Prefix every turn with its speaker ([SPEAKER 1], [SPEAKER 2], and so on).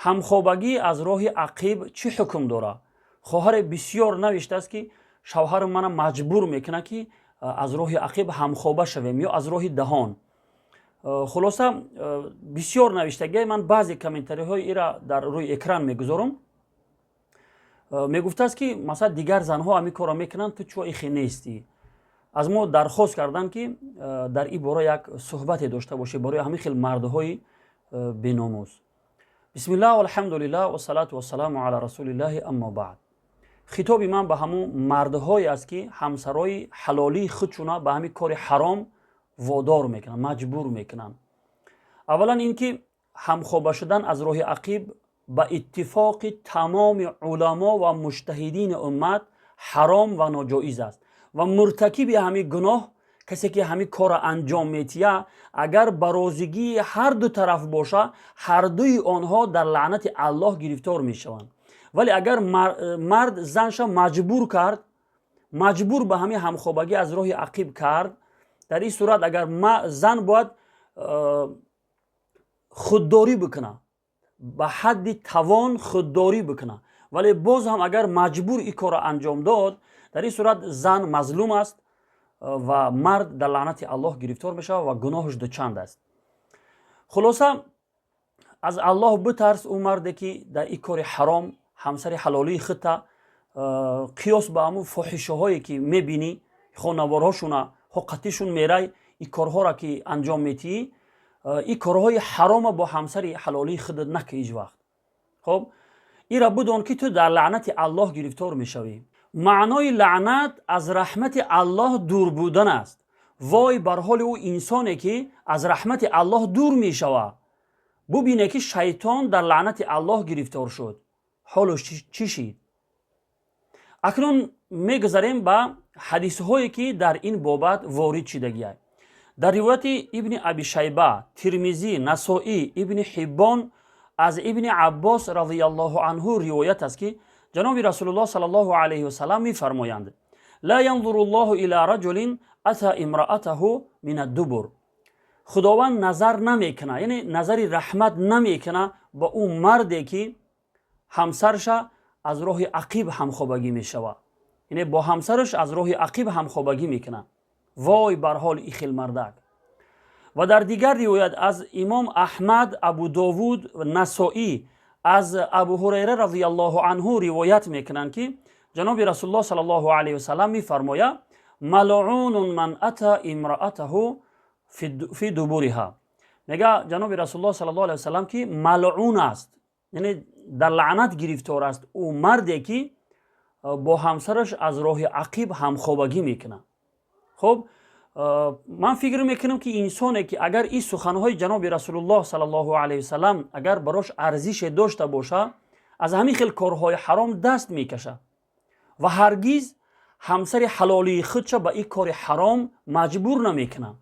[SPEAKER 1] ҳамхобагӣ аз роҳи ақиб чӣ ҳукм дорад? хоҳаре бисёр навиштааст ки шавҳари мана маҷбур мекунад ки аз роҳи ақиб ҳамхоба шавем ё аз роҳи даҳон. хулоса бисёр навиштагӣ, ман баъзе комментариҳои ира дар рӯи экран мегузорам. мегуфтааст ки масалан дигар занҳо ҳамин корро мекунанд, ту чӯ ихе нестӣ? аз мо дархост карданд ки дар ин бора як суҳбате дошта бошем барои ҳамин хел мардҳои беномуз. бисмиллаҳ валҳамдулиллаҳ вассалату вассаламу ала расулиллаҳи аммо баъд. хитоби ман ба ҳамун мардҳое аст ки ҳамсарои ҳалолии худшуна ба ҳамин кори ҳаром водор мекунанд, маҷбур мекунанд. аввалан ин ки ҳамхоба шудан аз роҳи ақиб ба иттифоқи тамоми уламо ва муҷтаҳидини уммат ҳаром ва ноҷоиз аст ва муртакиби ҳамин гуноҳ, касе ки ҳамин корро анҷом метиҳад, агар ба розигии ҳар ду тараф боша, ҳардуи онҳо дар лаънати аллоҳ гирифтор мешаванд. вале агар мард занша маҷбур кард, маҷбур ба ҳамин ҳамхобагӣ аз роҳи ақиб кард, дар ин сурат агар зан бояд худдорӣ бикунад, ба ҳадди тавон худдорӣ бикунад, вале боз ҳам агар маҷбур ин корро анҷом дод, дар ин сурат зан мазлум аст ва мард дар лаънати аллоҳ гирифтор мешавад ва гуноҳаш дучанд аст. хулоса аз аллоҳ битарс, ӯ марде ки дар ин кори ҳаром ҳамсари ҳалолии худта қиёс ба ҳамун фоҳишаҳое ки мебинӣ, хонаварҳошуна ҳоқатишун мерай, ин корҳоро ки анҷом метиҳӣ, ин корҳои ҳарома бо ҳамсари ҳалолии худат накӣ ҳеҷ вақт. хоб ира бидон ки ту дар лаънати аллоҳ гирифтор мешавӣ. маънои лаънат аз раҳмати аллоҳ дур будан аст. вой бар ҳоли ӯ инсоне ки аз раҳмати аллоҳ дур мешавад. бубине ки шайтон дар лаънати аллоҳ гирифтор шуд. ҳолаш чӣ шид? акнун мегузарем ба ҳадисҳое ки дар ин бобат ворид шидагианд. дар ривояти ибни аби шайба, тирмизӣ, насоӣ, ибни ҳиббон аз ибни аббос радияллоҳу анҳу ривоят аст ки ҷаноби расулуллоҳ саллаллоҳу алайҳи васалам мефармоянд: ла янзуруллоҳу ила раҷулин ата имраатаҳу мин аддубур. худованд назар намекунад, яъне назари раҳмат намекунад ба ӯ марде ки ҳамсарша аз роҳи ақиб ҳамхобагӣ мешавад, яъне бо ҳамсараш аз роҳи ақиб ҳамхобагӣ мекунад. вой бар ҳоли ин хел мардак. ва дар дигар ривоят аз имом аҳмад, абу довуд, насоӣ аз абу ҳурайра радияллоҳу анҳу ривоят мекунанд ки ҷаноби расулуллоҳ саллаллоҳу алайҳи васалам мефармояд: малъунун ман ата имраатаҳу фи дубуриҳа. мега ҷаноби расулуллоҳ саллаллоҳу алайҳи васалам ки малъун аст, яъне дар лаънат гирифтор аст ӯ марде ки бо ҳамсараш аз роҳи ақиб ҳамхобагӣ мекунад. хоб ман фикр мекунам ки инсоне ки агар ин суханҳои ҷаноби расулуллоҳ саллаллоҳу алайҳи васалам агар барош арзише дошта боша, аз ҳамин хел корҳои ҳаром даст мекашад ва ҳаргиз ҳамсари ҳалолии худша ба ин кори ҳаром маҷбур намекунад.